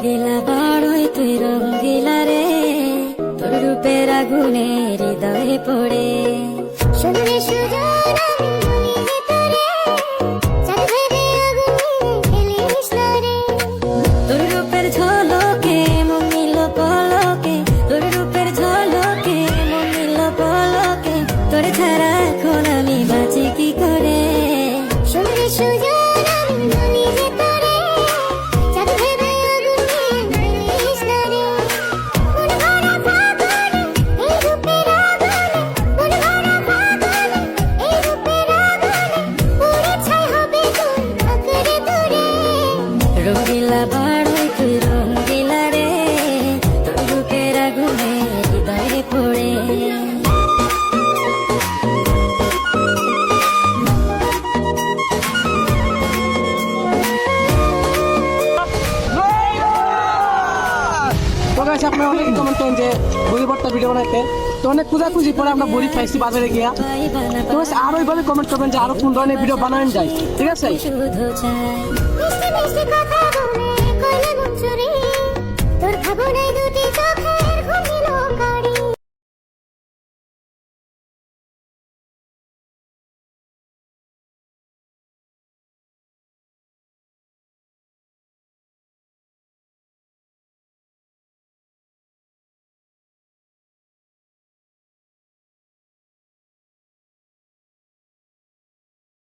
দিলা বড়ই তুই রঙ্গিলা রে, তোর রূপের আগুনে হৃদয়ে পড়ে। শুনলে সুজন আমি বলি যে তোরে, চাঁদ ভেবে আগুনে খেলিস না রে। তোর রূপের ঝলকে মন নিল পলকে, তোর রূপের ঝলকে মন নিল পলকে, তোর ছাড়া এখন আমি বাঁচি কি করে। শুনলে সুজন আমি বলি যে তোরে, চাঁদ ভেবে আগুনে খেলিস না রে। মন ভরা ফাগুনে এই রূপের আগুনে, মন ভরা ফাগুনে এই রূপের আগুনে, পুড়ে ছাই হবে তোর আঁকড়ে ধরে। রঙ্গিলা বড়ই তুই রঙ্গিলা রে, তোর রূপের আগুনে হৃদয়ে পড়ে। তো গাইস আপনারা অনেক কমেন্ট করেন যে বড়ি ভর্তা ভিডিও বানাইতে, তো অনেক খুঁজাখুঁজি পরে আমরা বড়ি পাইছি বাজারে গিয়া। তো গাইস আরো এইভাবে কমেন্ট করবেন যে আরো কোন ধরনের ভিডিও বানানো যায়, ঠিক আছে? শুধু চাই মিষ্টি মিষ্টি কথা বলে কইলে মন চুরি, তোর ভাবনায় দুটি চোখে